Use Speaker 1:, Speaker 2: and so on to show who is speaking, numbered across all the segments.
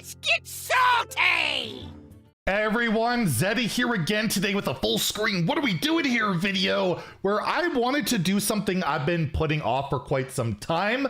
Speaker 1: Let's get salty!
Speaker 2: Everyone, Zeddy here again today with a full screen "What are we doing here" video where I wanted to do something I've been putting off for quite some time.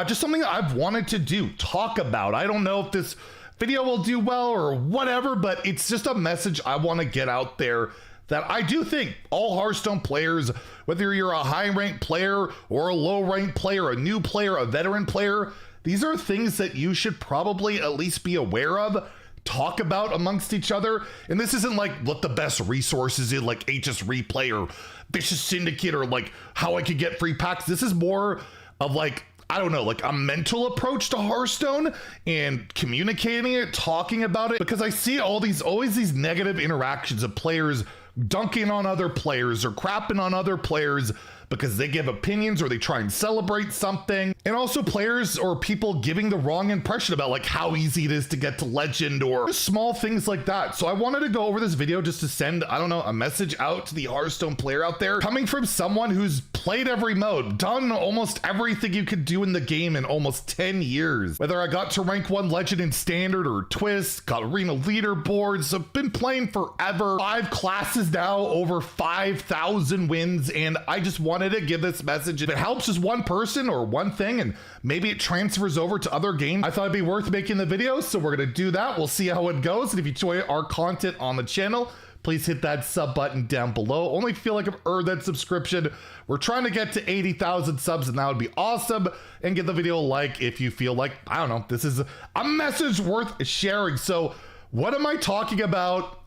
Speaker 2: Just something that I've wanted to do, talk about. I don't know if this video will do well or whatever, but it's just a message I want to get out there that I do think all Hearthstone players, whether you're a high-ranked player or a low-ranked player, a new player, a veteran player, these are things that you should probably at least be aware of, talk about amongst each other. And this isn't like what the best resources in like HS Replay or Vicious Syndicate or like how I could get free packs. This is more of like, I don't know, like a mental approach to Hearthstone and communicating it, talking about it, because I see always these negative interactions of players dunking on other players or crapping on other players because they give opinions or they try and celebrate something. And also players or people giving the wrong impression about like how easy it is to get to legend or just small things like that. So I wanted to go over this video just to send, I don't know, a message out to the Hearthstone player out there, coming from someone who's played every mode, done almost everything you could do in the game in almost 10 years. Whether I got to rank 1 legend in standard or twist, got arena leaderboards, I've been playing forever, 5 classes now, over 5,000 wins, and I just wanted to give this message. If it helps just one person or one thing and maybe it transfers over to other games, I thought it'd be worth making the video, so we're gonna do that. We'll see how it goes, and if you enjoy our content on the channel, please hit that sub button down below. Only feel like I've earned that subscription. We're trying to get to 80,000 subs, and that would be awesome. And give the video a like if you feel like, I don't know, this is a message worth sharing. So what am I talking about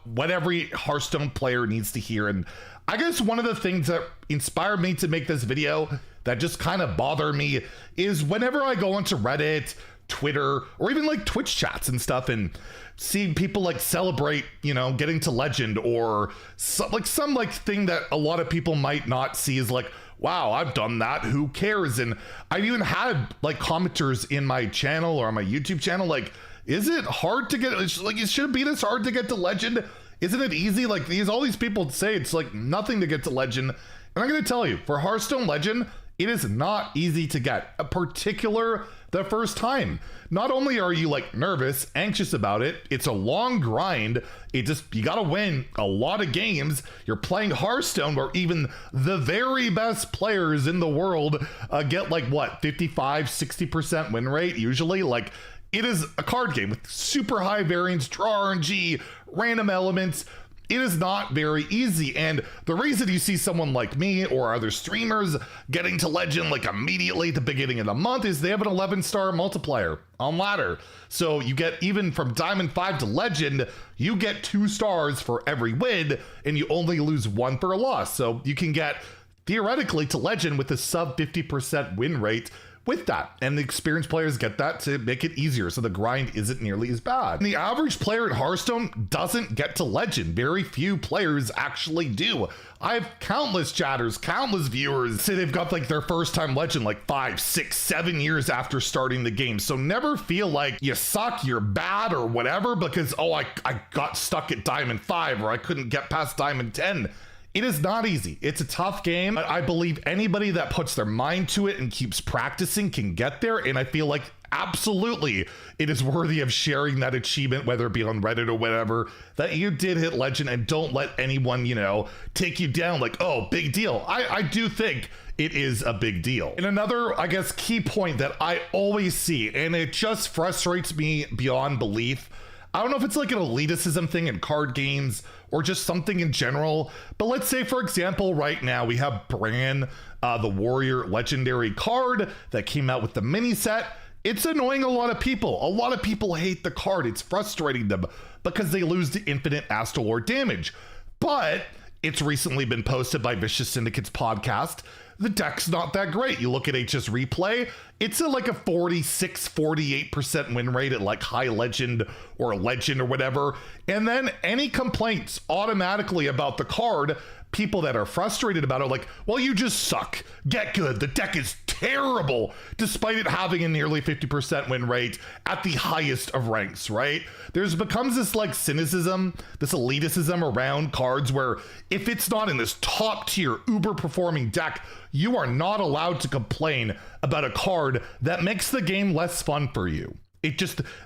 Speaker 2: what every Hearthstone player needs to hear? And I guess one of the things that inspired me to make this video that just kind of bother me is whenever I go onto Reddit, Twitter, or even like Twitch chats and stuff and seeing people like celebrate, you know, getting to legend or some thing that a lot of people might not see is like, wow, I've done that, who cares? And I've even had like commenters in my channel or on my YouTube channel like, is it hard to get, like, it shouldn't be this hard to get to legend? Isn't it easy? Like all these people say it's like nothing to get to legend. And I'm gonna tell you, for Hearthstone Legend, it is not easy to get, particular the first time. Not only are you like nervous, anxious about it, it's a long grind. You gotta win a lot of games. You're playing Hearthstone where even the very best players in the world get like what, 55, 60% win rate usually. Like, it is a card game with super high variance, draw RNG, random elements. It is not very easy. And the reason you see someone like me or other streamers getting to legend like immediately at the beginning of the month is they have an 11-star multiplier on ladder. So you get, even from Diamond 5 to legend, you get 2 stars for every win and you only lose 1 for a loss. So you can get theoretically to legend with a sub 50% win rate with that, and the experienced players get that to make it easier, so the grind isn't nearly as bad. And the average player at Hearthstone doesn't get to legend. Very few players actually do. I have countless chatters, countless viewers say they've got like their first time legend like 5, 6, 7 years after starting the game. So never feel like you suck, you're bad or whatever because, oh, I got stuck at Diamond 5 or I couldn't get past Diamond 10. It is not easy. It's a tough game, but I believe anybody that puts their mind to it and keeps practicing can get there. And I feel like absolutely it is worthy of sharing that achievement, whether it be on Reddit or whatever, that you did hit legend, and don't let anyone, you know, take you down like, oh, big deal. I do think it is a big deal. And another, I guess, key point that I always see, and it just frustrates me beyond belief, I don't know if it's like an elitism thing in card games or just something in general, but let's say, for example, right now we have Bran, the Warrior legendary card that came out with the mini set. It's annoying a lot of people. A lot of people hate the card. It's frustrating them because they lose the infinite Astral Lord damage. But it's recently been posted by Vicious Syndicate's podcast. The deck's not that great. You look at HS Replay, it's at like a 46, 48% win rate at like high legend or legend or whatever. And then any complaints automatically about the card, people that are frustrated about it, like, well, you just suck. Get good. The deck is terrible, despite it having a nearly 50% win rate at the highest of ranks, right? There's becomes this like cynicism, this elitism around cards where if it's not in this top tier, uber performing deck, you are not allowed to complain about a card that makes the game less fun for you.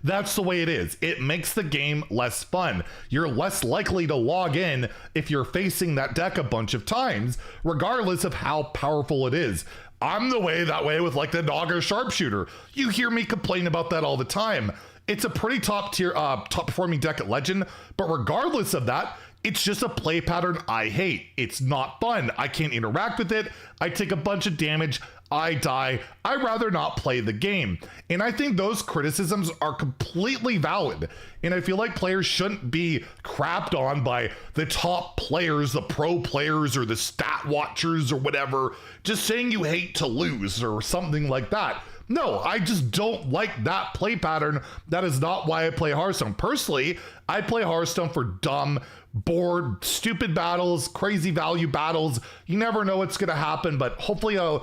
Speaker 2: That's the way it is. It makes the game less fun. You're less likely to log in if you're facing that deck a bunch of times, regardless of how powerful it is. I'm that way with like the Naga Sharpshooter. You hear me complain about that all the time. It's a pretty top performing deck at Legend, but regardless of that, it's just a play pattern I hate. It's not fun. I can't interact with it. I take a bunch of damage. I die. I'd rather not play the game. And I think those criticisms are completely valid. And I feel like players shouldn't be crapped on by the top players, the pro players, or the stat watchers or whatever, just saying you hate to lose or something like that. No, I just don't like that play pattern. That is not why I play Hearthstone. Personally, I play Hearthstone for dumb, bored, stupid battles, crazy value battles. You never know what's going to happen, but hopefully a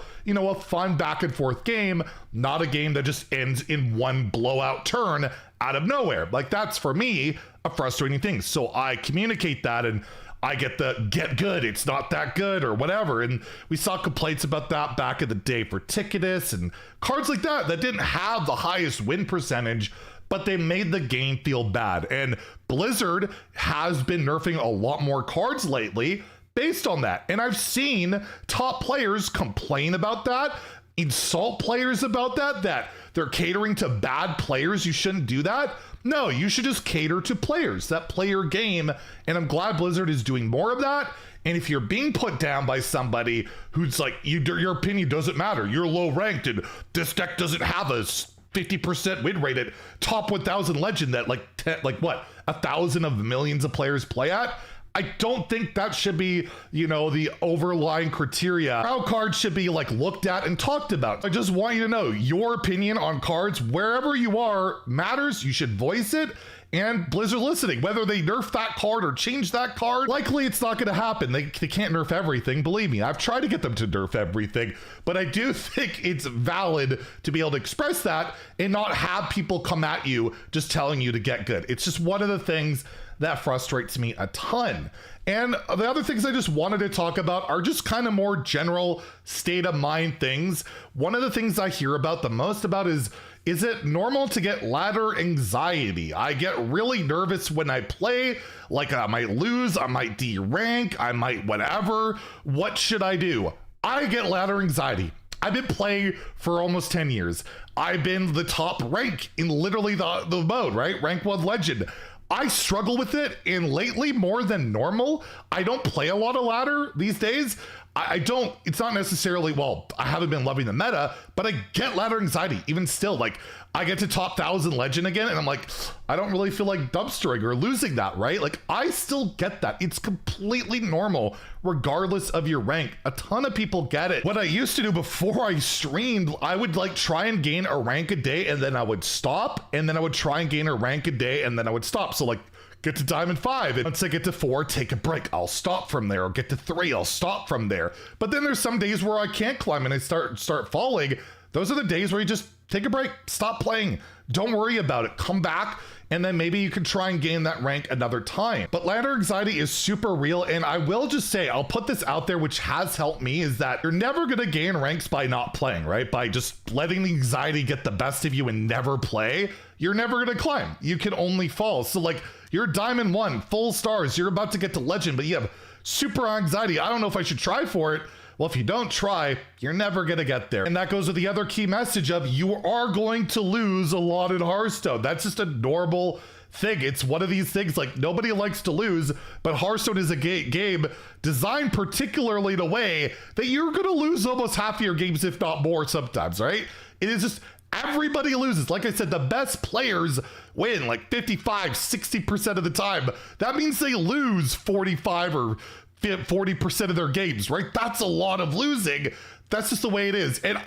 Speaker 2: fun back and forth game, not a game that just ends in one blowout turn out of nowhere. Like, that's for me a frustrating thing. So I communicate that, and I get the get good, it's not that good, or whatever. And we saw complaints about that back in the day for Ticketus and cards like that didn't have the highest win percentage, but they made the game feel bad. And Blizzard has been nerfing a lot more cards lately based on that. And I've seen top players complain about that, insult players about that they're catering to bad players. You shouldn't do that. No, you should just cater to players that play your game. And I'm glad Blizzard is doing more of that. And if you're being put down by somebody who's like, your opinion doesn't matter, you're low ranked, and this deck doesn't have a 50% win rate at top 1000 Legend that like 1,000 of millions of players play at, I don't think that should be, the overlying criteria. How cards should be like looked at and talked about. I just want you to know your opinion on cards, wherever you are, matters. You should voice it. And Blizzard listening, whether they nerf that card or change that card, likely it's not going to happen. They can't nerf everything. Believe me, I've tried to get them to nerf everything, but I do think it's valid to be able to express that and not have people come at you just telling you to get good. It's just one of the things that frustrates me a ton. And the other things I just wanted to talk about are just kind of more general state of mind things. One of the things I hear about the most about is it normal to get ladder anxiety? I get really nervous when I play, like I might lose, I might de-rank, I might whatever. What should I do? I get ladder anxiety. I've been playing for almost 10 years. I've been the top rank in literally the mode, right? Rank 1 Legend. I struggle with it, and lately more than normal, I don't play a lot of ladder these days. I don't, it's not necessarily, I haven't been loving the meta, but I get ladder anxiety even still. Like, I get to top 1000 Legend again, and I'm like, I don't really feel like dumpstering or losing that, right? Like, I still get that. It's completely normal, regardless of your rank. A ton of people get it. What I used to do before I streamed, I would like try and gain a rank a day, and then I would stop, and then I would try and gain a rank a day, and then I would stop. So like, get to Diamond 5, and once I get to 4, take a break. I'll stop from there. Or get to 3, I'll stop from there. But then there's some days where I can't climb and I start falling. Those are the days where you just take a break, stop playing. Don't worry about it. Come back, and then maybe you can try and gain that rank another time. But ladder anxiety is super real, and I will just say, I'll put this out there, which has helped me, is that you're never gonna gain ranks by not playing, right? By just letting the anxiety get the best of you and never play, you're never gonna climb. You can only fall. So like, you're Diamond 1, full stars, you're about to get to Legend, but you have super anxiety. I don't know if I should try for it. Well, if you don't try, you're never gonna get there. And that goes with the other key message of you are going to lose a lot in Hearthstone. That's just a normal thing. It's one of these things, like, nobody likes to lose, but Hearthstone is a game designed particularly in a way that you're gonna lose almost half of your games, if not more sometimes, right? It is just, everybody loses. Like I said, the best players win like 55, 60% of the time. That means they lose 45 or 40% of their games, right? That's a lot of losing. That's just the way it is. And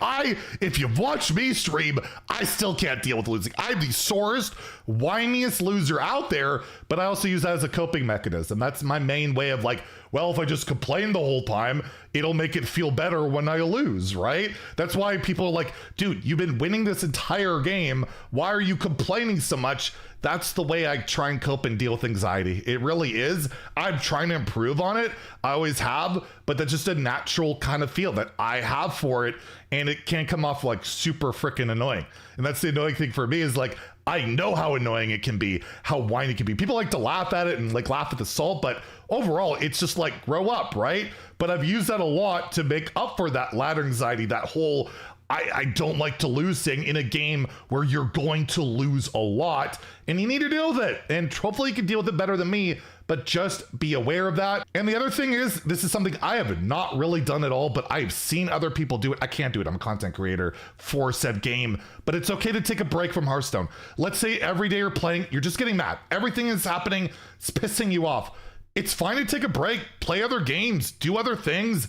Speaker 2: if you've watched me stream, I still can't deal with losing. I'm the sorest, whiniest loser out there, but I also use that as a coping mechanism. That's my main way of like well, if I just complain the whole time, it'll make it feel better when I lose, right? That's why people are like, dude, you've been winning this entire game. Why are you complaining so much? That's the way I try and cope and deal with anxiety. It really is. I'm trying to improve on it. I always have, but that's just a natural kind of feel that I have for it, and it can come off like super freaking annoying. And that's the annoying thing for me is like, I know how annoying it can be, how whiny it can be. People like to laugh at it and like laugh at the salt, but overall, it's just like grow up, right? But I've used that a lot to make up for that ladder anxiety, that whole I don't like to lose thing in a game where you're going to lose a lot and you need to deal with it. And hopefully you can deal with it better than me, but just be aware of that. And the other thing is, this is something I have not really done at all, but I've seen other people do it. I can't do it. I'm a content creator for said game, but it's okay to take a break from Hearthstone. Let's say every day you're playing, you're just getting mad. Everything is happening. It's pissing you off. It's fine to take a break, play other games, do other things,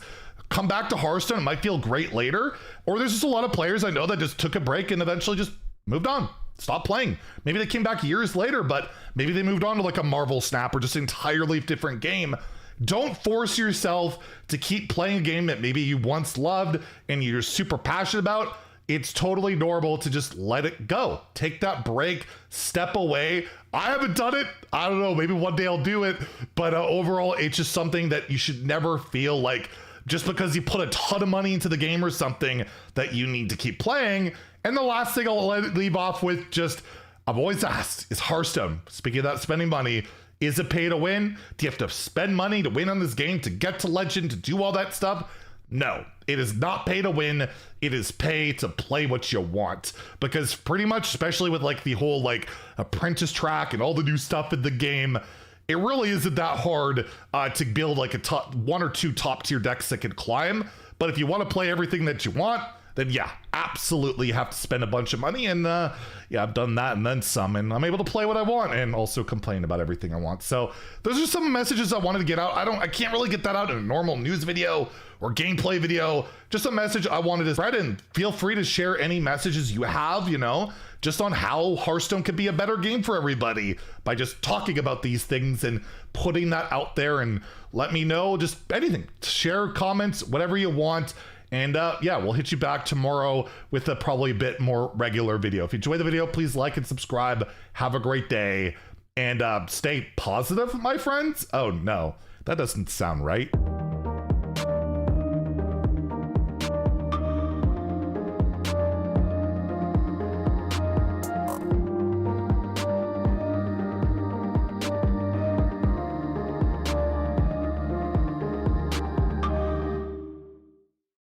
Speaker 2: come back to Hearthstone. It might feel great later. Or there's just a lot of players I know that just took a break and eventually just moved on, stopped playing. Maybe they came back years later, but maybe they moved on to like a Marvel Snap or just an entirely different game. Don't force yourself to keep playing a game that maybe you once loved and you're super passionate about. It's totally normal to just let it go. Take that break, step away. I haven't done it. I don't know, maybe one day I'll do it. But overall, it's just something that you should never feel like just because you put a ton of money into the game or something that you need to keep playing. And the last thing I'll leave off with, just, I've always asked, is Hearthstone, speaking of that spending money, is it pay to win? Do you have to spend money to win on this game, to get to legend, to do all that stuff? No, it is not pay to win. It is pay to play what you want. Because pretty much, especially with like the whole like apprentice track and all the new stuff in the game, it really isn't that hard to build like a top 1 or 2 top tier decks that can climb. But if you want to play everything that you want, then yeah, absolutely you have to spend a bunch of money. And yeah, I've done that and then some, and I'm able to play what I want and also complain about everything I want. So those are some messages I wanted to get out. I can't really get that out in a normal news video or gameplay video. Just a message I wanted to spread, and feel free to share any messages you have, you know, just on how Hearthstone could be a better game for everybody by just talking about these things and putting that out there. And let me know, just anything, share, comments, whatever you want. And yeah, we'll hit you back tomorrow with a probably a bit more regular video. If you enjoyed the video, please like and subscribe. Have a great day and stay positive, my friends. Oh no, that doesn't sound right.